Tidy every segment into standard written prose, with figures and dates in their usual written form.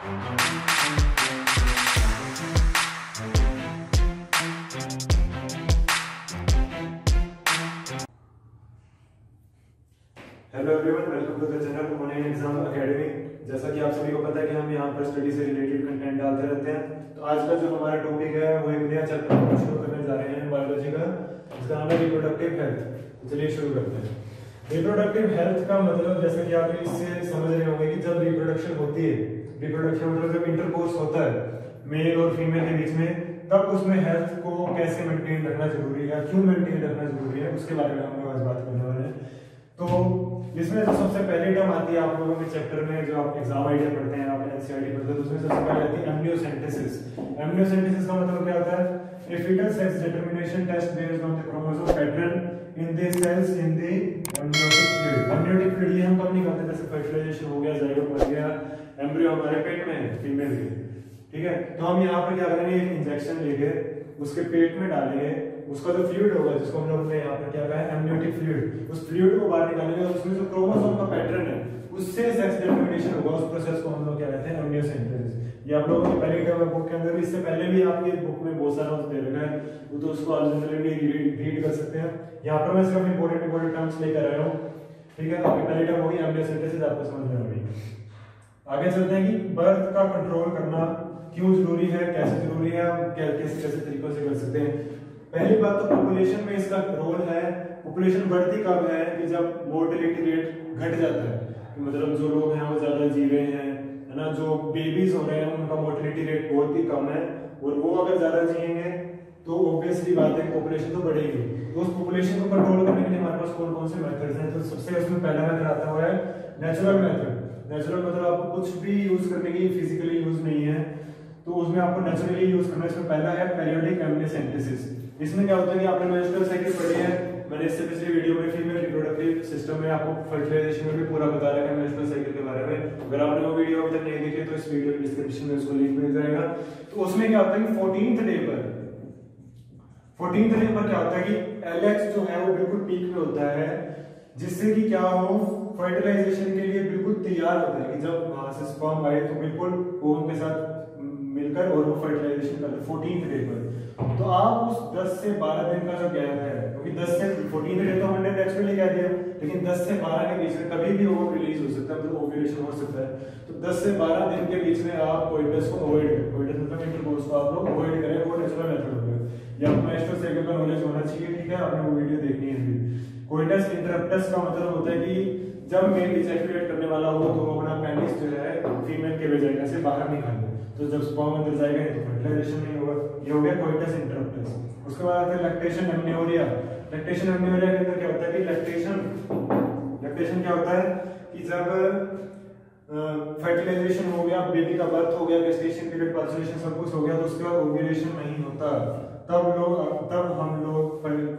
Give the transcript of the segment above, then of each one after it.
Hello everyone, welcome to the channel online exam academy. जैसा कि आप सभी को पता है कि हम यहाँ पर स्टडी से रिलेटेड कंटेंट डालते रहते हैं। तो आज का जो हमारा टॉपिक है वो एक नया चैप्टर शुरू करने जा रहे हैं बायोलॉजी का, जिसका नाम है रिप्रोडक्टिव हेल्थ। तो चलिए शुरू करते हैं। रिप्रोडक्टिव हेल्थ का मतलब, जैसा कि आप इससे समझ रहे होंगे कि जब रिप्रोडक्शन होती है, रिप्रोडक्शन मतलब जब इंटरकोर्स होता है मेल और फीमेल के बीच में, तब उसमें हेल्थ को कैसे मेंटेन रखना जरूरी है, क्यों मेंटेन रखना जरूरी है, उसके बारे में हम लोग आज बात करने वाले हैं। तो इसमें जो सबसे पहली टर्म आती है आप लोगों के चैप्टर में, जो आप एग्जाम आइडिया पढ़ते हैं, आप एनसीईआरटी पढ़ते हैं, तो उसमें सबसे पहले आती है एम्नियोसेंटेसिस। एम्नियोसेंटेसिस का मतलब क्या होता है? A foetal sex determination test based on the chromosome pattern in the cells in the amniotic fluid. Amniotic fluid ये हम कब नहीं करते? जैसे फर्टिलाइजेशन हो गया, जाइगोट बन गया, एम्ब्रियो हमारे पेट में है फीमेल के, ठीक है, तो हम यहाँ पर क्या करेंगे, एक इंजेक्शन लेके उसके पेट में डालेंगे, उसका जो फ्लूइड होगा, जिसको हम लोग ने यहाँ पर क्या कहा है, एम्नियोटिक फ्लूइड, उस फ्लूइड को बाहर निकालेंगे और उसमें जो क्रोमोसोम का पैटर्न है उससे सेक्स डिटरमिनेशन होगा। उस प्रोसेस को हम लोग क्या कहते हैं? एम्नियोसेंटेसिस। ये आप लोगों की पहली टर्म है बुक के अंदर भी, इससे पहले भी आपकी बुक में बहुत सारा दे रखा है, वो तो उसको आप जनरली रीड कर सकते हैं। यहाँ पर मैं सिर्फ इंपॉर्टेंट टर्म्स लेकर आया हूँ, ठीक है। आपकी पहली टर्म होगी एम्नियोसेंटेसिस, आपको समझ में होगी। आगे चलते हैं कि बर्थ का कंट्रोल करना क्यों जरूरी है, कैसे जरूरी है, हम कैसे कैसे तरीकों से कर सकते हैं। पहली बात तो पॉपुलेशन में इसका रोल है। पॉपुलेशन बढ़ती कब है? कि जब मोर्टेलिटी रेट घट जाता है, कि मतलब जो लोग हैं वो ज्यादा जी रहे हैं, है ना, जो बेबीज हो रहे हैं उनका मोर्टेलिटी रेट बहुत ही कम है, और वो अगर ज्यादा जिएंगे तो ऑब्वियसली बात है पॉपुलेशन तो बढ़ेगी। तो उस पॉपुलेशन को कंट्रोल करने के लिए हमारे पास कौन कौन से मेथड्स हैं? तो सबसे उसमें पहला मेथड आता हुआ है नेचुरल मेथड। नेचुरल मतलब आपको कुछ भी यूज करने की फिजिकली यूज नहीं है, तो उसमें आपको नेचुरली यूज करना है। इसमें पहला है पीरियोडिक एम्नियोसेंटेसिस। इसमें क्या होता है कि आपने मेंस्ट्रुअल साइकिल पढ़ी है, मैंने इससे पिछली वीडियो में फीमेल रिप्रोडक्टिव सिस्टम में आपको फर्टिलाइजेशन में भी पूरा बता रखा है मेंस्ट्रुअल साइकिल के बारे में। अगर आपने वो वीडियो अभी तक नहीं देखी तो इस वीडियो के डिस्क्रिप्शन में उसको लिंक मिल जाएगा। तो उसमें क्या होता है कि 14th डे पर क्या होता है कि एलएक्स जो है वो बिल्कुल पीक में होता है, जिससे कि क्या हो, फर्टिलाइजेशन के लिए बिल्कुल तैयार होता है कि जब वहां से स्पर्म आए तो बिल्कुल ओवम के साथ मिलकर और वो फर्टिलाइजेशन करते हैं 14th डे पर। तो आप उस 10 से 12 दिन का जो गैप है, क्योंकि 10 से 14th डे तो हमने नेचुरली कह दिया, लेकिन 10 से 12 के बीच में कभी भी ओवम रिलीज हो सकता है, मतलब ओव्यूलेशन हो सकता है। तो 10 से 12 दिन के बीच में आप कोइटस को अवॉइड करें, कोइटस मतलब इंटरकोर्स को आप लोग अवॉइड करें, वो नेचुरल मेथड हो गया। या आपको मेंस्ट्रुअल साइकिल का नॉलेज होना चाहिए, ठीक है, आपने वो वीडियो देखनी है। कोइटस इंटरप्टस का मतलब होता है कि जब मेल इजैकुलेट करने वाला हो तो वो अपना पेनिस जो है फीमेल के वेजाइना से बाहर निकाल दे, तो जब स्पर्म अंदर जाएगा तो फर्टिलाइजेशन नहीं होगा। ये हो गया कोइटस इंटरप्टस। उसके बाद आता है लैक्टेशन एमनियोरिया। लैक्टेशन एमनियोरिया के अंदर क्या होता है कि लैक्टेशन क्या होता है कि जब फर्टिलाइजेशन हो गया, बेबी का बर्थ हो गया, गेस्टेशन पीरियड, पर्सुलेशन सब कुछ हो गया, तो उसके बाद ओव्यूलेशन नहीं होता, तब हम लोग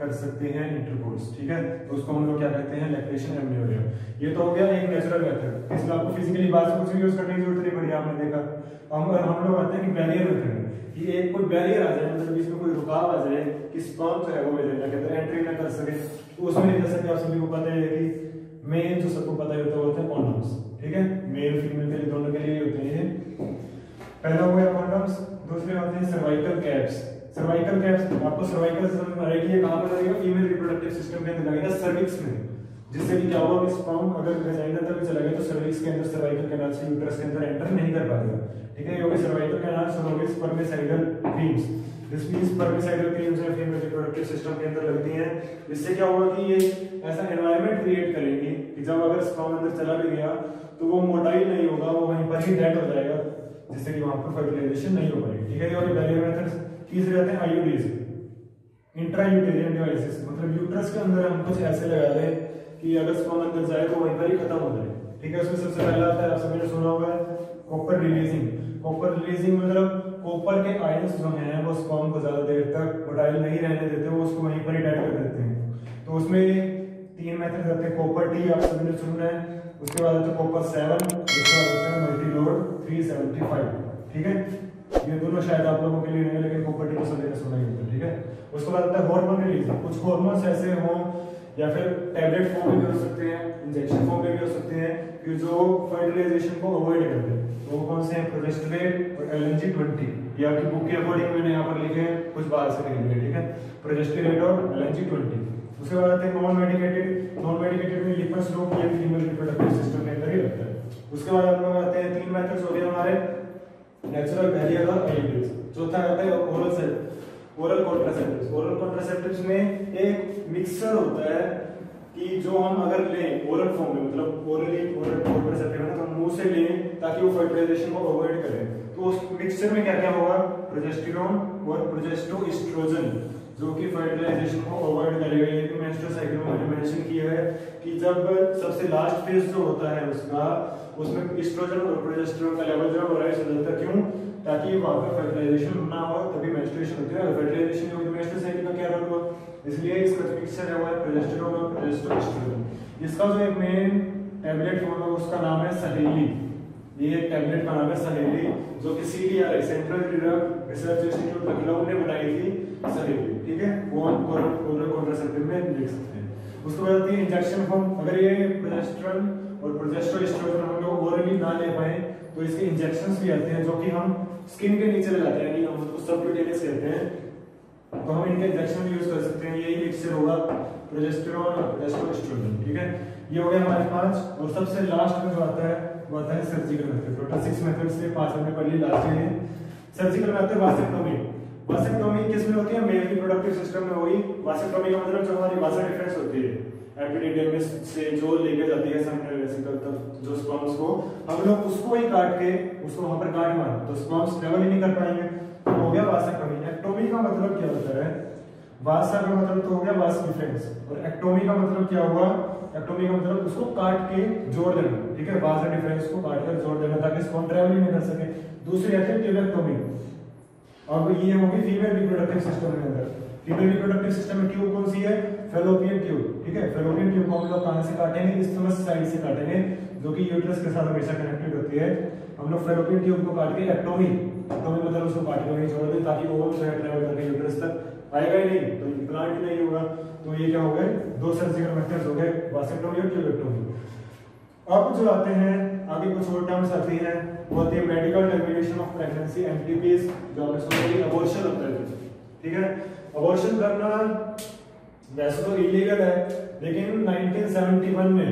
कर सकते हैं इंटरकोर्स, ठीक है। तो उसको हम लोग क्या कहते हैं? लैक्टेशन एमनियोरिया। ये तो हो गया एक नेचुरल मेथड, इसमें आपको फिजिकली बात से कुछ भी यूज करने की जरूरत नहीं पड़ी, आपने देखा। हम लोग आते हैं कि बैरियर मेथड, कि एक कोई बैरियर आ जाए, मतलब इसमें कोई रुकाव आ जाए कि स्पर्म जो है वो वेजाइना के अंदर एंट्री ना कर सके। तो उसमें जैसा कि आप सभी को पता है कि मेन जो सबको पता ही होता है कॉन्डम्स, ठीक है, मेल फीमेल के लिए दोनों के लिए होते हैं। पहला हो गया कॉन्डम्स, दूसरे होते हैं सर्वाइकल कैप्स। सर्वाइकल कैप्स, आपको सर्वाइकल समझ में आएगी, ये कहां पर लगेगा? फीमेल रिप्रोडक्टिव सिस्टम के अंदर लगेगा, सर्विक्स में, जिससे कि क्या होगा कि स्पर्म अगर वेजाइना तक चला गया तो सर्विक्स के अंदर सर्वाइकल कैनाल से यूट्रस के अंदर एंटर नहीं कर पाएगा, ठीक है। ये हो गया सर्वाइकल कैनाल। सो हो गई spermicidal creams. This means spermicidal creams है फीमेल रिप्रोडक्टिव सिस्टम के अंदर लगती हैं। इससे क्या होगा कि ये ऐसा एनवायरनमेंट क्रिएट करेंगी कि जब अगर स्पर्म अंदर चला भी गया तो वो मोटाइल नहीं होगा, वो वहीं पर ही डेड हो जाएगा, जिससे कि वहां पर फर्टिलाइजेशन नहीं हो पाएगी, ठीक है। ये बैरियर मेथड्स। तीसरे आते हैं आईयूडीज, इंट्रायूटेरियन डिवाइसेस, मतलब यूट्रस के अंदर हम कुछ ऐसे लगा दें कि अगर स्पर्म अंदर जाए तो वहीं पर ही खत्म हो जाए, ठीक है। उसमें सबसे पहला आता है, आप सभी ने सुना होगा, कॉपर रिलीजिंग। कॉपर रिलीजिंग मतलब कॉपर के आयंस जो हैं वो स्पर्म को ज्यादा देर तक मोटाइल नहीं रहने देते, वो उसको वहीं पर ही डेड कर देते हैं। तो उसमें 3 मेथड आते हैं। कॉपर टी आप सभी ने सुना है, उसके बाद आता है कॉपर 7, उसके बाद आता है मल्टीलोड 375, ठीक है। ये दोनों शायद आप लोगों के लिए नहीं है, लेकिन कॉपर टी को सभी ने सुना ही होता है, ठीक है। उसके बाद आता है हार्मोन रिलीजिंग। कुछ हार्मोन्स ऐसे हों या फिर टैबलेट फॉर्म में भी हो सकते हैं, इंजेक्शन फॉर्म में भी हो सकते हैं, कि जो फर्टिलाइजेशन को अवॉइड करते हैं। तो वो कौन से हैं? प्रोजेस्टेरेट और LNG-20, ये आपकी बुक के अकॉर्डिंग मैंने यहाँ पर लिखे हैं, कुछ बाहर से नहीं लिखे, ठीक है, प्रोजेस्टेरेट और LNG-20। उसके बाद आते हैं नॉन मेडिकेटेड में लिपस लोग ये फीमेल रिप्रोडक्टिव सिस्टम के अंदर ही रहता है। उसके बाद हम लोग आते हैं 3 मेथड्स हो गए हमारे, नेचुरल, बैरियर और आईयूडीज। चौथा आता है ओरल कॉन्ट्रासेप्टिव्स। ओरल कॉन्ट्रासेप्टिव्स में एक मिक्सचर होता है कि जो हम अगर लें ओरल फॉर्म में, मतलब ओरल कॉन्ट्रासेप्टिव है ना, तो हम मुंह से लें ताकि वो फर्टिलाइजेशन को अवॉइड करें। तो उस मिक्सचर में क्या क्या होगा, प्रोजेस्टेरोन और प्रोजेस्टोएस्ट्रोजन, जो कि फर्टिलाइजेशन को अवॉइड करेगा। ये भी मेंस्ट्रुअल साइकिल में मैंने मेंशन किया है कि जब सबसे लास्ट फेज जो होता है उसका, उसमें एस्ट्रोजन और प्रोजेस्टेरोन का लेवल जो है राइज हो जाता है। क्यों? ताकि वहां पर फर्टिलाइजेशन ना हो, तभी मेंस्ट्रुएशन होती है। फर्टिलाइजेशन होगी तो मेंस्ट्रुअल साइकिल का क्या रोल हुआ, इसलिए इसका जो मिक्सचर है वो है प्रोजेस्टेरोन और प्रोजेस्टोएस्ट्रोजन। इसका जो एक मेन टैबलेट फॉर्म है उसका नाम है सहेली। ये एक टैबलेट का नाम है सहेली, जो कि CDRI central drug research institute Lucknow ने बनाई थी सहेली, ठीक है, वो हम ओरल कॉन्ट्रासेप्टिव में लिख सकते हैं। उसके बाद आती है इंजेक्शन फॉर्म। अगर ये प्रोजेस्टेरोन और प्रोजेस्टोएस्ट्रोजन हम लोग ओरली ना ले पाए तो इसके इंजेक्शंस भी आते हैं, जो कि हम स्किन के नीचे लगाते हैं, यानी हम उसको सबक्यूटेनियस कहते हैं, तो हम इनके इंजेक्शन भी यूज कर सकते हैं। यही मिक्सचर होगा प्रोजेस्टेरोन और प्रोजेस्टोएस्ट्रोजन, ठीक है। ये हो गया हमारे 5। और सबसे लास्ट में जो आता है वो आता है सर्जिकल मेथड। टोटल 6 मेथड से 5 हमने पढ़ ली, लास्ट है सर्जिकल मेथड। वासेक्टोमी किस में होती है, मेल रिप्रोडक्टिव सिस्टम में हुई। वासेक्टोमी का मतलब जो हमारी वासा डिफरेंस होती है एपिडिडर्मिस से जो लेके जाती है सेंट्रल वेसिकल तक जो स्पर्म्स को, हम लोग उसको ही काट के उसको वहां पर गांठ मार तो स्पर्म्स ट्रेवल ही नहीं कर पाएंगे, तो हो गया वासेक्टोमी। एक्टोमी का मतलब क्या होता है, वासा का मतलब तो हो गया वास डिफरेंस, और एक्टोमी का मतलब क्या हुआ, एक्टोमी का मतलब उसको काट के जोड़ देना, ठीक है, वासा डिफरेंस को काट कर जोड़ देना ताकि स्पर्म ट्रेवल ही नहीं कर सके। दूसरी आती है ट्यूबेक्टोमी। अब ये होगी फीमेल रिप्रोडक्टिव सिस्टम के अंदर। फीमेल रिप्रोडक्टिव सिस्टम में ट्यूब कौन सी है, फैलोपियन ट्यूब, ठीक है। फैलोपियन ट्यूब को हम लोग कहां से काटेंगे, इस्थमस साइड से काटेंगे, जो कि यूट्रस के साथ हमेशा कनेक्टेड होती है। हम लोग फैलोपियन ट्यूब को काट के एक्टोमी मतलब उसको काट के वहीं छोड़ दें ताकि ओवम जो है ट्रेवल करके यूट्रस तक आएगा ही नहीं, तो इम्प्लांट ही नहीं होगा। तो ये क्या हो गए, 2 सर्जिकल मेथड्स हो गए, वासेक्टोमी और ट्यूबेक्टोमी। अब जो आते हैं आगे कुछ और टर्म्स आती हैं, वो होती है medical termination of pregnancy, MTPs, जो आपने सुना है अबॉर्शन होता है, ठीक है। अबॉर्शन करना वैसे तो इलीगल है, लेकिन 1971 में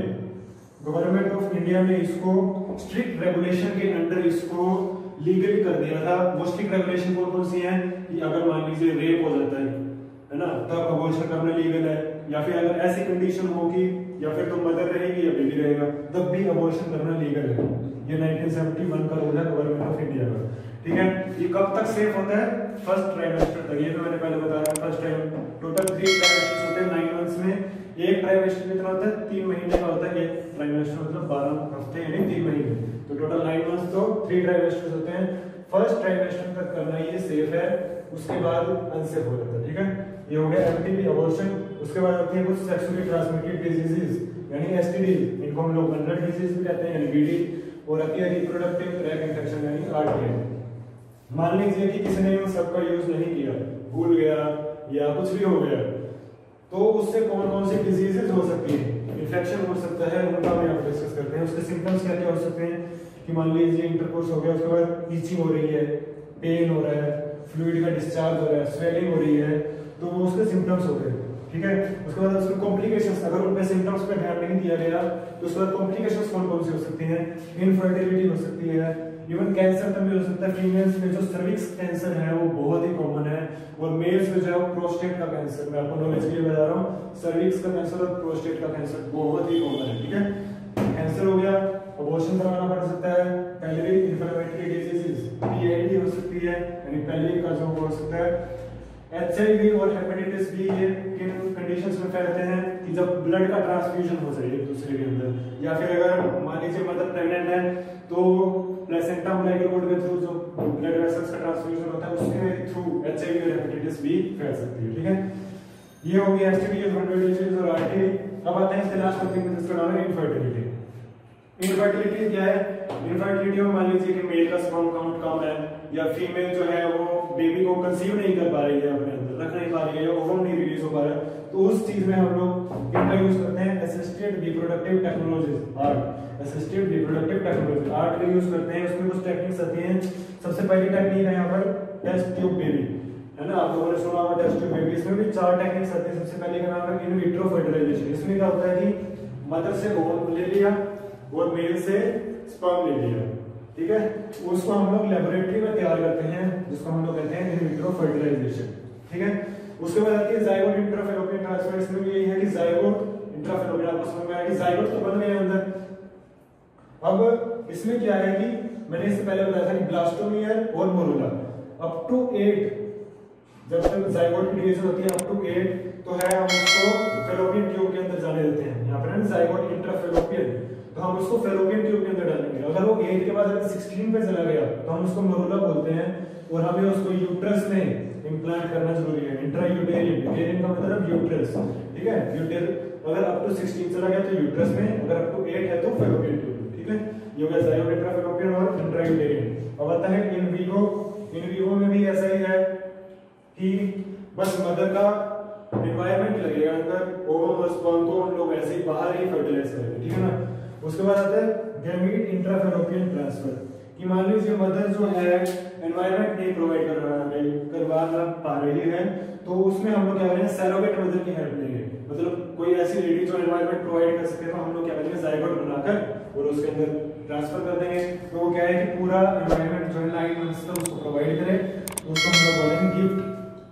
गवर्नमेंट ऑफ इंडिया ने इसको स्ट्रिक्ट रेगुलेशन के अंडर इसको लीगली कर दिया था। वो स्ट्रिक्ट रेगुलेशन कौन सी है कि अगर मान लीजिए रेप हो जाता है ना, तब अबॉर्शन करना लीगल है, या फिर अगर ऐसी कंडीशन होगी या फिर तो मदर रहेगी या बेबी रहेगा तब भी अबॉर्शन करना लीगल है। ये 1971 का रूल है गवर्नमेंट ऑफ इंडिया का, ठीक है। ये कब तक सेफ होता है, फर्स्ट ट्राइमेस्टर तक। ये तो मैंने पहले बताया, फर्स्ट टाइम टोटल 3 ट्राइमेस्टर्स होते हैं 9 मंथ्स में। एक ट्राइमेस्टर कितना होता है, 3 महीने का होता है। एक ट्राइमेस्टर मतलब 12 हफ्ते यानी 3 महीने, तो टोटल 9 मंथ्स, तो 3 ट्राइमेस्टर्स होते हैं। फर्स्ट ट्राइमेस्टर तक करना ये सेफ है, उसके बाद अनसेफ हो जाता है, ठीक है। ये हो गया MTP अबॉर्शन। उसके बाद आती है कुछ सेक्सुअली ट्रांसमिटेड डिजीजेस यानी STD, इनको हम लोग जनरल डिजीज भी कहते हैं यानी BD, और आती है रिप्रोडक्टिव ट्रैक इन्फेक्शन यानी RTI। मान लीजिए कि किसी ने इन सबका यूज नहीं किया, भूल गया या कुछ भी हो गया, तो उससे कौन कौन सी डिजीजेस हो सकती है, इन्फेक्शन हो सकता है, उनका हम यहाँ डिस्कस करते हैं। उसके सिम्टम्स क्या क्या हो सकते हैं कि मान लीजिए इंटरकोर्स हो गया, उसके बाद ईचिंग हो रही है, पेन हो रहा है, फ्लूइड का डिस्चार्ज हो रहा है, स्वेलिंग हो रही है, तो वो उसके सिम्टम्स हो गए, ठीक है। उसके बाद उसमें कॉम्प्लिकेशंस, अगर उनके सिम्टम्स पे ध्यान नहीं दिया गया तो उसके बाद कॉम्प्लिकेशंस कौन कौन सी हो सकती हैं, इनफर्टिलिटी हो सकती है, इवन कैंसर तक भी हो सकता है। फीमेल्स में जो सर्विक्स कैंसर है वो बहुत ही कॉमन है, और मेल्स में जो है प्रोस्टेट का कैंसर, मैं आपको नॉलेज के लिए बता रहा हूँ, सर्विक्स का कैंसर और प्रोस्टेट का कैंसर बहुत ही कॉमन है, ठीक है। कैंसर हो गया, अबॉर्शन करवाना पड़ सकता है, पैलियरी इन्फ्लेमेटरी डिजीजेस PID हो सकती है यानी पैलियरी का जो हो सकता है। HIV और हेपेटाइटिस बी ये किन कंडीशंस में फैलते हैं कि जब ब्लड का ट्रांसफ्यूजन हो जाए एक दूसरे के अंदर, या फिर अगर मान लीजिए मदर प्रेग्नेंट है तो प्लेसेंटा अम्बिलिकल कॉर्ड के थ्रू जो ब्लड वेसल्स का ट्रांसफ्यूजन होता है उसके थ्रू HIV और हेपेटाइटिस बी फैल सकती है, ठीक है। ये हो गया STD और RTI। अब आते हैं इसके लास्ट टॉपिक में जिसका नाम है इनफर्टिलिटी। इनफर्टिलिटी में क्या होता है कि जब ब्लड का ट्रांसफ्यूजन नहीं होता है तो जो स्पर्म है वो इनफर्टिलिटी क्या है? इनफर्टिलिटी में मान लीजिए कि मेल का स्पर्म काउंट कम है, या फीमेल जो है वो बेबी को कंसीव नहीं कर पा रही है, अपने अंदर रख नहीं पा रही है, या ओवम नहीं रिलीज हो पा रहा है, तो उस चीज में हम लोग इनका यूज करते हैं assisted reproductive technologies, art, assisted reproductive technology, art का यूज करते हैं। उसमें कुछ टेक्निक्स आती हैं। सबसे पहली टेक्निक है यहाँ पर टेस्ट ट्यूब बेबी, है ना, आप लोगों ने सुना होगा टेस्ट ट्यूब बेबी। इसमें भी 4 टेक्निक्स आती है। सबसे पहले का नाम है इन विट्रो फर्टिलाइजेशन। इसमें क्या होता है कि मदर से ओवम ले लिया और मेल से स्पर्म ले लिया, ठीक है, उसको हम लोग लेबोरेटरी में तैयार करते हैं, जिसको हम लोग कहते हैं इन विट्रो फर्टिलाइजेशन, ठीक है। उसके बाद आती है जाइगोट इंट्राफैलोपियन ट्रांसफर। इसमें भी यही है कि जाइगोट इंट्राफैलोपियन, आपको समझ में आया कि जाइगोट तो बन गए अंदर। अब इसमें क्या है कि मैंने इससे पहले बताया था कि ब्लास्टोमियर और मोरूला अप टू 8, जब तक जाइगोट की डिवीजन होती है अप टू 8 तो है, हम उसको फैलोपियन ट्यूब के अंदर जाने देते हैं। यहाँ पर है जाइगोट इंट्राफैलोपियन, तो हम उसको फैलोपियन ट्यूब के अंदर डालेंगे। अगर वो 8 के बाद अगर 16 पे चला गया तो हम उसको मोरूला बोलते हैं, और हमें उसको यूट्रस में इम्प्लांट करना जरूरी है। इंट्रायूटेरियन, यूटेरियन का मतलब यूट्रस, ठीक है। अगर अप टू 16 चला गया तो यूट्रस में, अगर अप टू 8 है तो फैलोपियन ट्यूब, ठीक है। ये हो गया जाइगोट इंट्राफैलोपियन और इंट्रायूटेरियन। अब आता है इन वीवो। इन वीवो में भी ऐसा ही है कि बस मदर का एनवायरनमेंट लगेगा अंदर, ओवम और स्पर्म को उन लोग ऐसे ही बाहर ही फर्टिलाइज करेंगे, ठीक है ना। उसके बाद आता है गैमीट इंट्राफैलोपियन ट्रांसफर, कि मान लीजिए मदर जो है एनवायरनमेंट नहीं प्रोवाइड करवा पा रही है, तो उसमें हम लोग क्या करेंगे, सैरोगेट मदर की हेल्प लेंगे। मतलब कोई ऐसी लेडी जो एनवायरनमेंट प्रोवाइड कर सके, तो हम लोग क्या करेंगे, जाइगोट बनाकर और उसके अंदर ट्रांसफर कर देंगे। तो वो क्या है कि पूरा एनवायरनमेंट जो है 9 मंथ्स तक उसको प्रोवाइड करे, तो उसको हम लोग बोलेंगे गिफ्ट।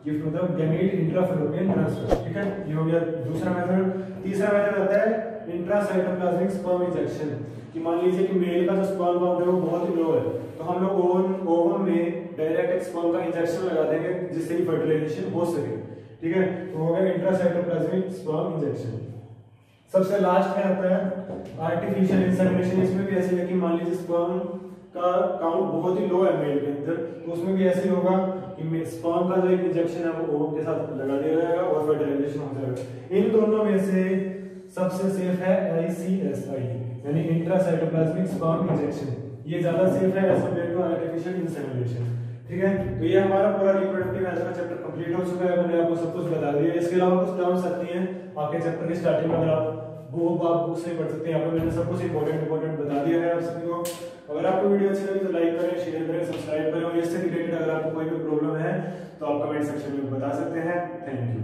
गिफ्ट मतलब गैमीट इंट्राफैलोपियन ट्रांसफर, ठीक है। ये हो गया दूसरा मेथड। तीसरा मेथड आता है इंट्रासाइटोप्लाज्मिक स्पर्म इंजेक्शन, कि मान लीजिए कि मेल का जो स्पर्म काउंट है वो बहुत ही लो है, तो हम लोग ओवम में डायरेक्ट स्पर्म का इंजेक्शन लगा देंगे, जिससे कि फर्टिलाइजेशन हो सके, ठीक है। तो हो गया इंट्रासाइटोप्लाज्मिक स्पर्म इंजेक्शन। सबसे लास्ट में आता है आर्टिफिशियल इंसेमिनेशन। इसमें भी ऐसे है कि मान लीजिए स्पर्म का काउंट बहुत ही लो है मेल के अंदर, तो उसमें भी ऐसे होगा कि स्पर्म का जो एक इंजेक्शन है वो ओवम के साथ लगा दिया जाएगा और फर्टिलाइजेशन हो जाएगा। इन दोनों में से सबसे सेफ है ICSI, यानी इंट्रासाइटोप्लाज्मिक स्पर्म इंजेक्शन। ये ज्यादा सेफ है as compared to artificial insemination, ठीक है। तो ये हमारा पूरा रिप्रोडक्टिव हेल्थ का चैप्टर कंप्लीट हो चुका है। मैंने आपको सब कुछ बता दिया। इसके अलावा कुछ टर्म्स आती हैं आपके चैप्टर की स्टार्टिंग में, अगर आप बुक से पढ़ सकते हैं। यहाँ पे मैंने सब कुछ इंपॉर्टेंट बता दिया है आप सभी को। अगर आपको वीडियो अच्छी लगी तो लाइक करें, शेयर करें, सब्सक्राइब करें, और इससे रिलेटेड अगर आपको कोई भी प्रॉब्लम है तो आप कमेंट सेक्शन में बता सकते हैं। Thank you.